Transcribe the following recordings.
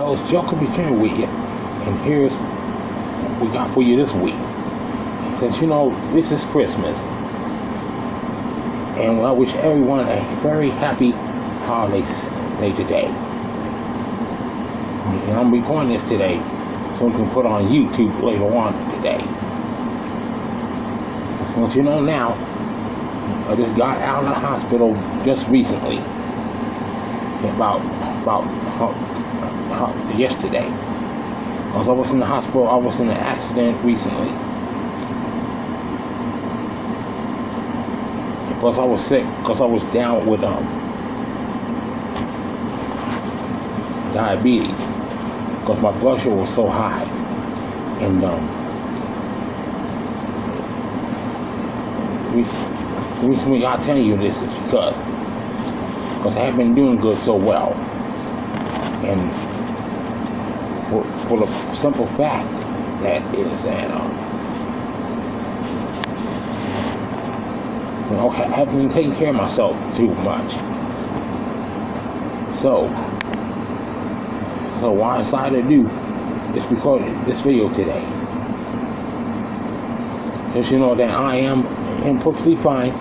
It's Joe Cooper with you, and here's what we got for you this week. Since this is Christmas, and I wish everyone a very happy holiday today. And I'm recording this today so we can put on YouTube later on today. Once you know now, I just got out of the hospital just recently, about yesterday. Because I was in the hospital, I was in an accident recently. And plus I was sick because I was down with diabetes. Because my blood sugar was so high. And the reason why I'm telling you this is because I have been doing good so well. And for the simple fact that is that I haven't been taking care of myself too much. So what I decided to do is record this video today. Because you know that I am perfectly fine,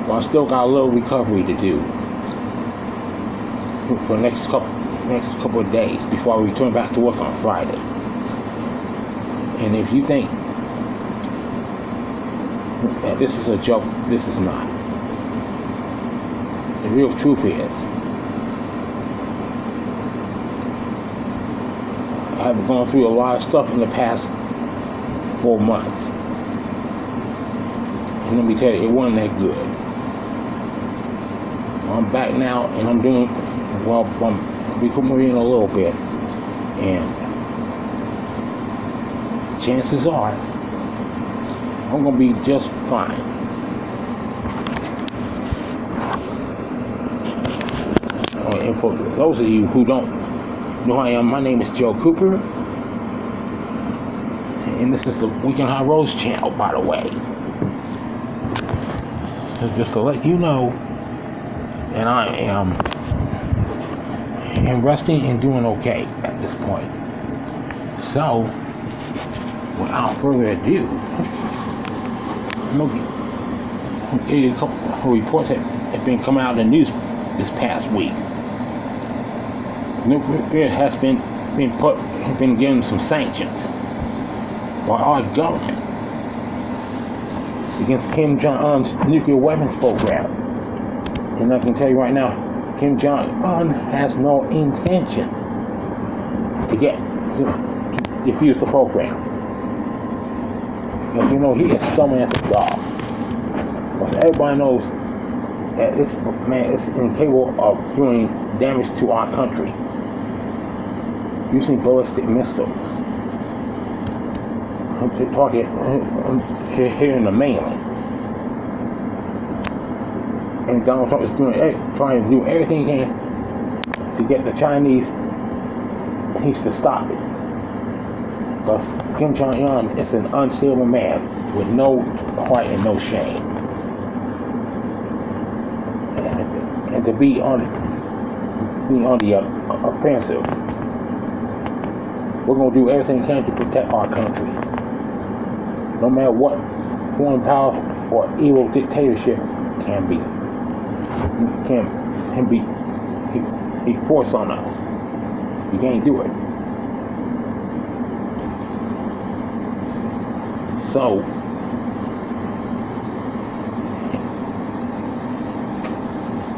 but I still got a little recovery to do for the next couple of days before I return back to work on Friday. And if you think that this is a joke, this is not. The real truth is, I've gone through a lot of stuff in the past 4 months. And let me tell you, it wasn't that good. I'm back now and I'm doing well. I'm recuperating a little bit, and chances are I'm gonna be just fine. And for those of you who don't know who I am, my name is Joe Cooper, and this is the Weekend High Rose channel, by the way. So just to let you know, and I am resting and doing okay at this point. So, without further ado, I'm going to give you a couple of reports that have been coming out of the news this past week. North Korea has been given some sanctions by our government against Kim Jong-un's nuclear weapons program. And I can tell you right now, Kim Jong-un has no intention to defuse the program. Because he is stubborn as a dog. Because everybody knows that this man is incapable of doing damage to our country using ballistic missiles. To target here in the mainland. And Donald Trump is trying to do everything he can to get the Chinese to stop it. Because Kim Jong-un is an unstable man with no heart and no shame. And to be on the offensive, we're going to do everything we can to protect our country. No matter what foreign power or evil dictatorship can be forced on us. You can't do it. So,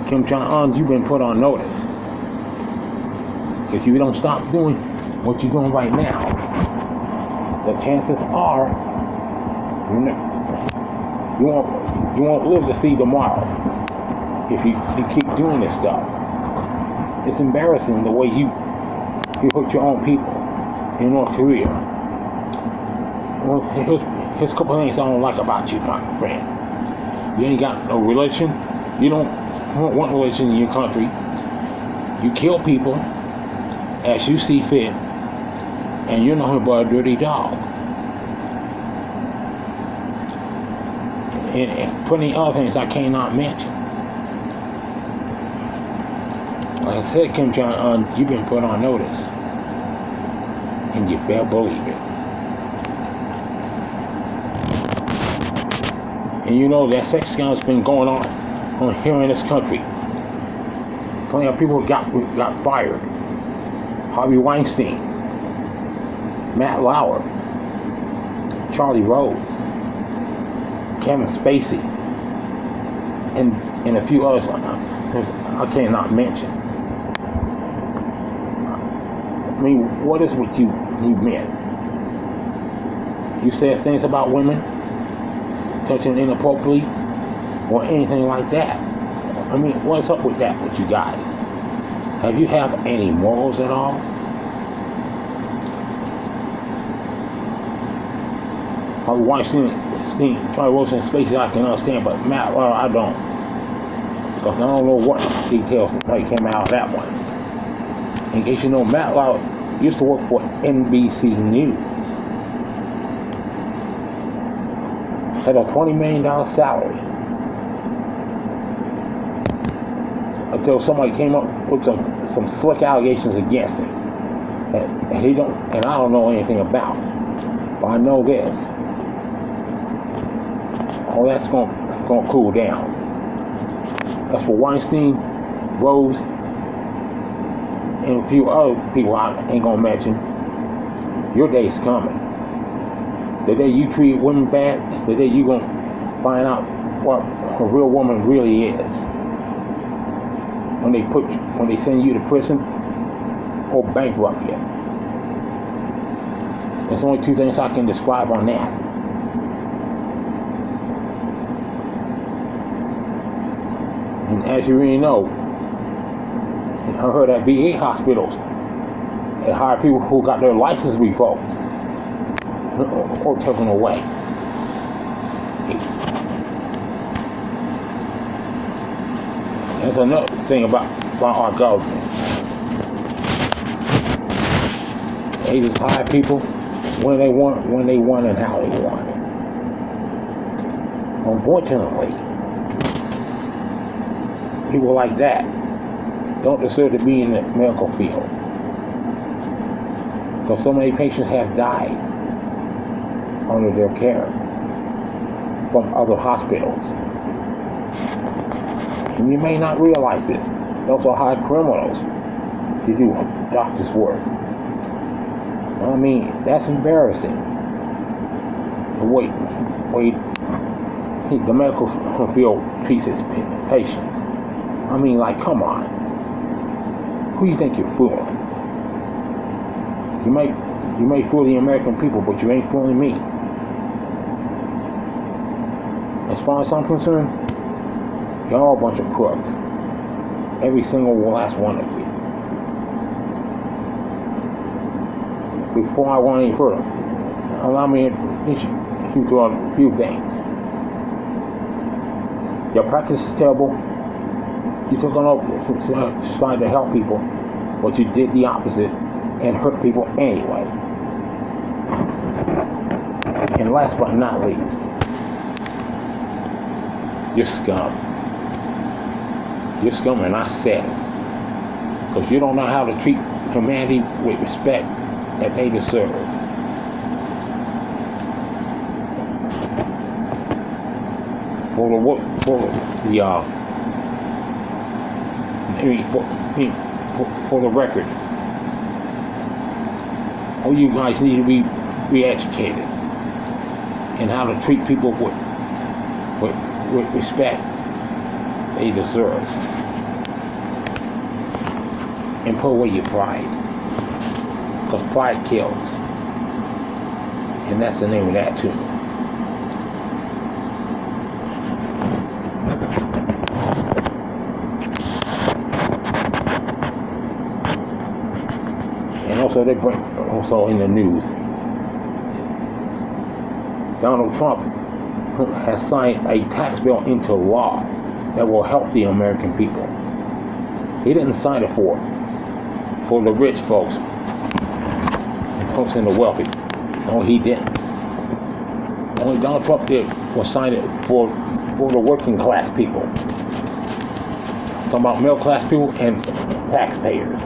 Kim Jong-un, you've been put on notice. Because if you don't stop doing what you're doing right now, the chances are you won't live to see tomorrow if you keep doing this stuff. It's embarrassing the way you hurt your own people in North Korea. Well, here's a couple of things I don't like about you, my friend. You ain't got no religion. You don't want religion in your country. You kill people as you see fit, and you're nothing but a dirty dog. And plenty of other things I cannot mention. Like I said, Kim Jong-un, you've been put on notice. And you better believe it. And you know that sex scandal's been going on here in this country. Plenty of people got fired. Harvey Weinstein, Matt Lauer, Charlie Rose, Kevin Spacey, and a few others I cannot mention. I mean, what is what you meant? You said things about women touching inappropriately or anything like that. I mean, what's up with that with you guys? Have you have any morals at all? Harvey Weinstein, Charlie Rose, and Spacey I can understand, but Matt, well, I don't. Because I don't know what details might came out of that one. In case you know, Matt Lauer used to work for NBC News. Had a $20 million salary. Until somebody came up with some slick allegations against him. And I don't know anything about it. But I know this. All that's gonna cool down. As for Weinstein, Rose, and a few other people I ain't gonna mention, your day's coming. The day you treat women bad is the day you gonna find out what a real woman really is. When they send you to prison or bankrupt you. There's only two things I can describe on that. And as you really know, I heard that VA hospitals they hire people who got their license revoked or taken away. That's another thing about our government. They just hire people when they want, and how they want. Unfortunately, people like that don't deserve to be in the medical field. Because so many patients have died under their care from other hospitals. And you may not realize this. They also hire criminals to do doctor's work. I mean, that's embarrassing. The way the medical field treats its patients. I mean, like, come on. Who do you think you're fooling? You may fool the American people, but you ain't fooling me. As far as I'm concerned, you're all a bunch of crooks. Every single last one of you. Before I go any further, allow me to introduce you to a few things. Your practice is terrible. You took on over trying to help people, but you did the opposite and hurt people anyway. And last but not least, you're scum. You're scum, and I said it. Because you don't know how to treat humanity with respect that they deserve. For the record, all you guys need to be re-educated in how to treat people with respect they deserve. And put away your pride. Because pride kills. And that's the name of that too. And also they bring also in the news. Donald Trump has signed a tax bill into law that will help the American people. He didn't sign it for the rich folks and the wealthy. No, he didn't. Only Donald Trump did was sign it for the working class people talking about middle class people and taxpayers.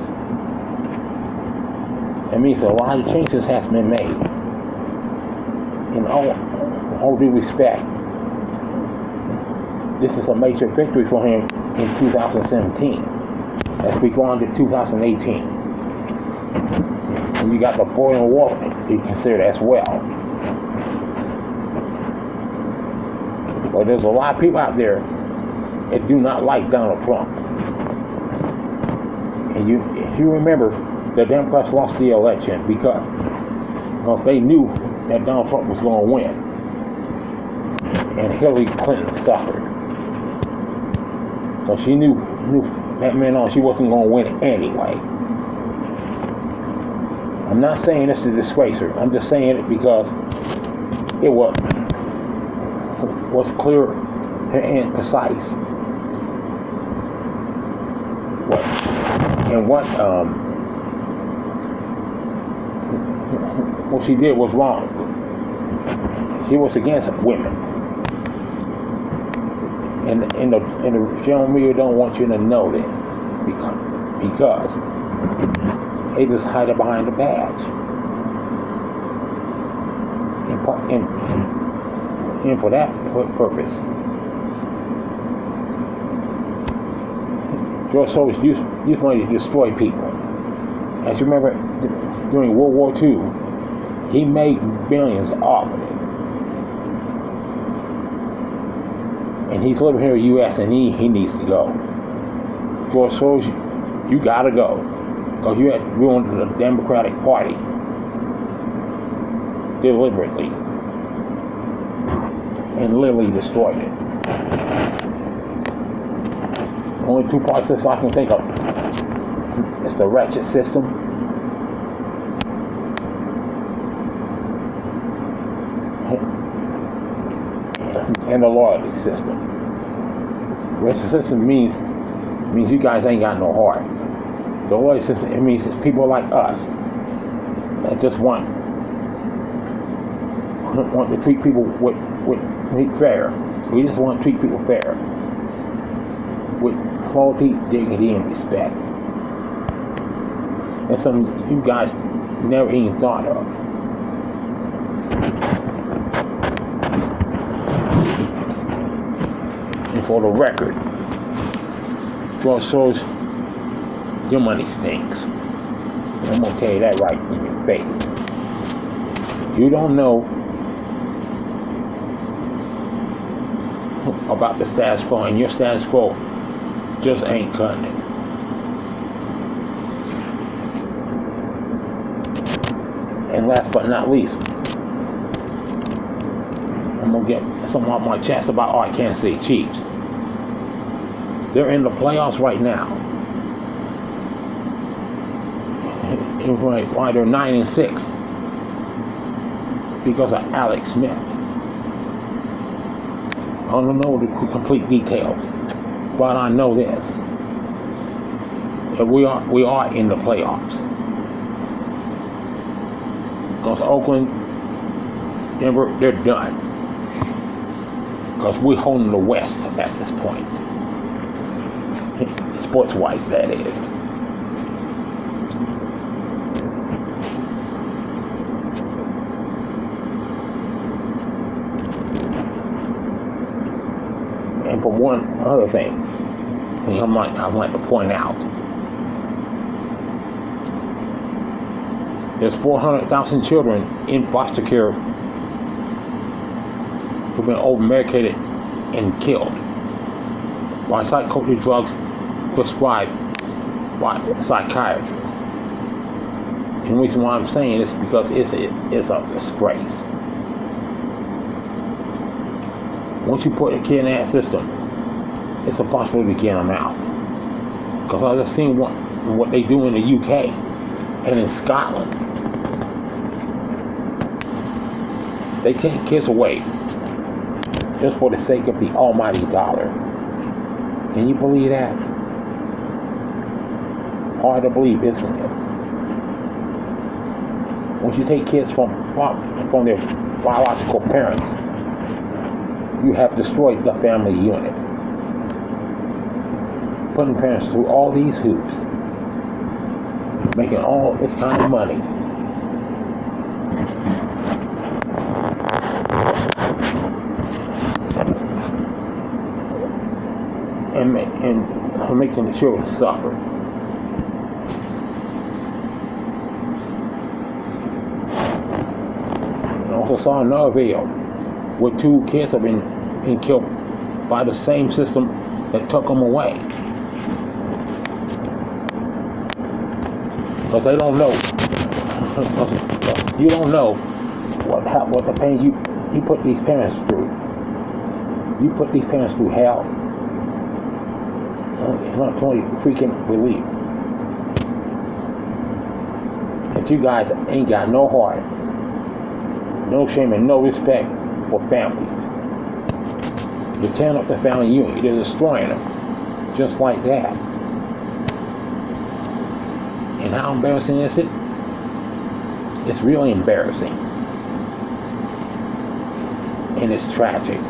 That means a lot of changes has been made. In all due respect, this is a major victory for him in 2017. As we go on to 2018. And you got the boiling water to be considered as well. But there's a lot of people out there that do not like Donald Trump. And if you remember, the Democrats lost the election because they knew that Donald Trump was going to win. And Hillary Clinton suffered. So she knew that meant on she wasn't going to win anyway. I'm not saying this to disgrace her. I'm just saying it because it was clear and precise. What she did was wrong. She was against women. And the general media don't want you to know this because they just hide it behind the badge. And for that purpose, George Soros used money to destroy people. As you remember, during World War II, he made billions off of it. And he's living here in the U.S. and he needs to go. George Soros, you gotta go. Because you had ruined the Democratic Party. Deliberately. And literally destroyed it. Only two parts of this I can think of. It's the wretched system. And the loyalty system. Wretched system means you guys ain't got no heart. The loyalty system, it means it's people like us that just want to treat people with fair. We just want to treat people fair. With quality, dignity, and respect. And some you guys never even thought of. And for the record, George Soros, your money stinks. I'm gonna tell you that right in your face. You don't know about the status quo, and your status quo just ain't cutting it. And last but not least, I'm gonna get something off my chest about our Kansas City Chiefs. They're in the playoffs right now. Why they're 9-6? Because of Alex Smith. I don't know the complete details, but I know this: that we are in the playoffs. Because Oakland, Denver, they're done. Because we're holding the West at this point. Sports-wise, that is. And for one other thing, I'd like to point out, there's 400,000 children in foster care who've been over-medicated and killed by psychotropic drugs prescribed by psychiatrists. And the reason why I'm saying this is because it's a disgrace. Once you put a kid in that system, it's impossible to get them out. Because I just seen what they do in the UK and in Scotland. They take kids away just for the sake of the almighty dollar. Can you believe that? Hard to believe, isn't it? Once you take kids from their biological parents, you have destroyed the family unit. putting parents through all these hoops, making all this kind of money. And making the children suffer. I also saw another video where 2 kids have been killed by the same system that took them away. Because they don't know. You don't know what the pain you put these parents through. You put these parents through hell. I'm not totally freaking relief that you guys ain't got no heart, no shame, and no respect for families. You're tearing up the family unit. You're destroying them, just like that. And how embarrassing is it? It's really embarrassing, and it's tragic.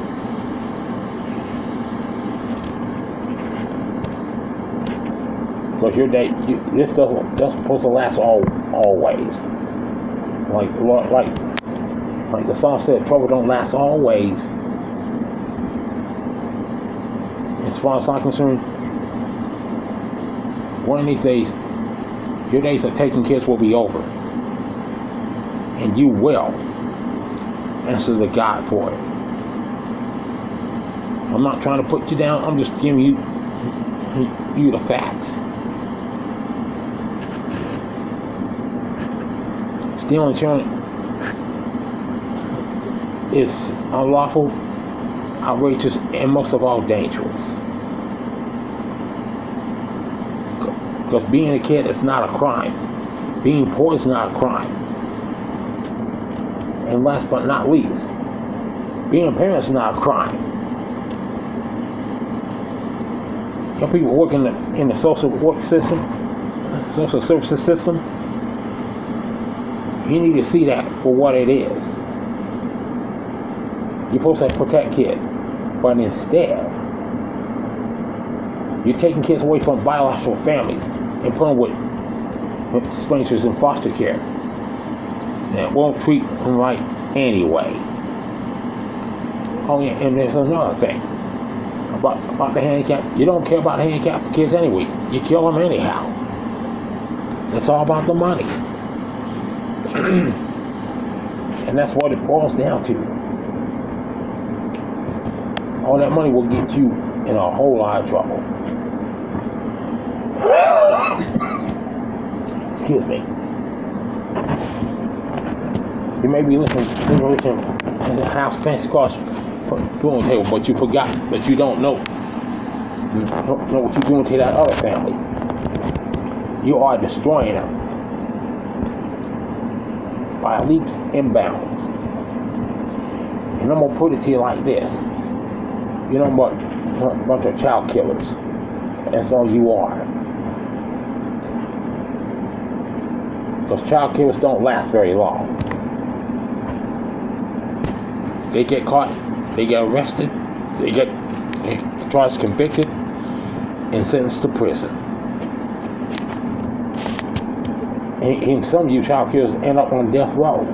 Because your day, this doesn't supposed to last always. Like the song said, trouble don't last always. As far as I'm concerned, one of these days, your days of taking kids will be over, and you will answer to God for it. I'm not trying to put you down. I'm just giving you the facts. Stealing children is unlawful, outrageous, and most of all dangerous. Because being a kid is not a crime. Being poor is not a crime. And last but not least, being a parent is not a crime. Young people working in the social work system, social services system, you need to see that for what it is. You're supposed to protect kids, but instead, you're taking kids away from biological families and putting them with strangers in foster care that won't treat them right anyway. Oh yeah, and there's another thing about the handicap. You don't care about the handicapped kids anyway. You kill them anyhow. It's all about the money. And that's what it boils down to. All that money will get you in a whole lot of trouble. Excuse me. You may be listening in the house fancy cars doing table, but you forgot, but you don't know what you're doing to that other family. You are destroying them by leaps and bounds. And I'm gonna put it to you like this: you know what? A bunch of child killers. That's all you are. Because child killers don't last very long. They get caught, they get arrested, they get charged, convicted, and sentenced to prison. And some of you child killers end up on death row.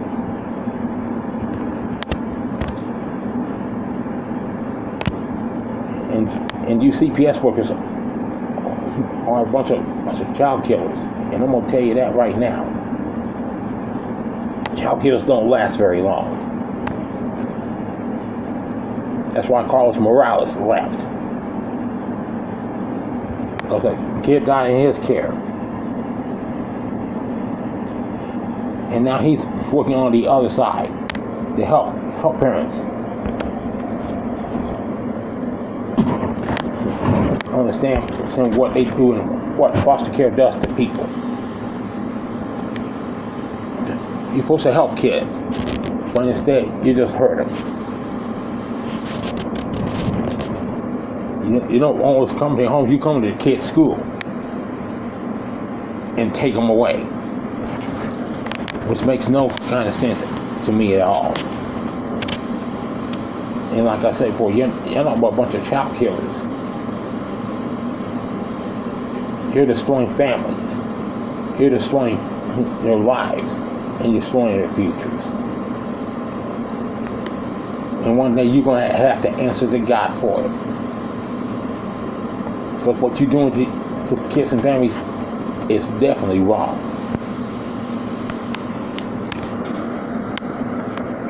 And you CPS workers are a bunch of child killers. And I'm going to tell you that right now. Child killers don't last very long. That's why Carlos Morales left. Because a kid died in his care. And now he's working on the other side to help parents understand what they do and what foster care does to people. You're supposed to help kids, but instead you just hurt them. You don't always come to their homes, you come to the kids' school and take them away, which makes no kind of sense to me at all. And like I said before, you're not a bunch of child killers. You're destroying families. You're destroying their lives, and you're destroying their futures. And one day you're going to have to answer to God for it. Because what you're doing to kids and families is definitely wrong.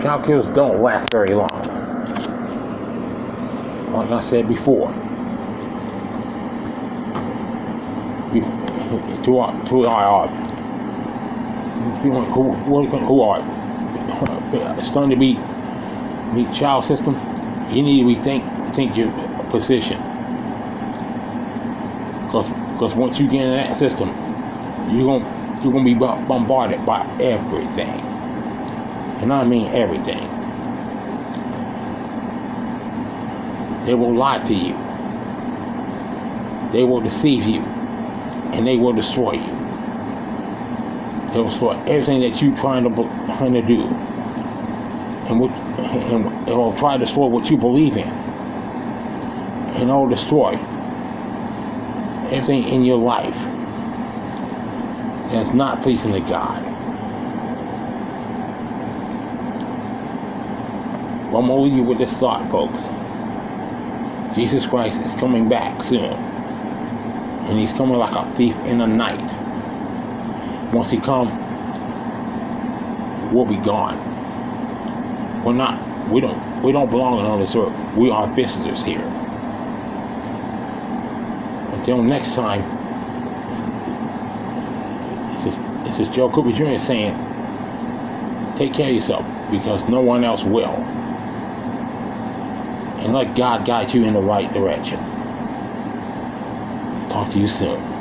Child killers don't last very long. Like I said before, to our who are starting to be child system, you need to rethink your position. Because once you get in that system, you're gonna be bombarded by everything, and I mean everything. They will lie to you. They will deceive you, and they will destroy you. They will destroy everything that you're trying to do, and it will try to destroy what you believe in, and it will destroy everything in your life that's not pleasing to God. Well, I'm gonna leave you with this thought, folks. Jesus Christ is coming back soon, and he's coming like a thief in the night. Once he comes, we'll be gone. We don't belong on this earth. We are visitors here. Until next time, this is Joe Cooper Jr. saying, take care of yourself, because no one else will. And let God guide you in the right direction. Talk to you soon.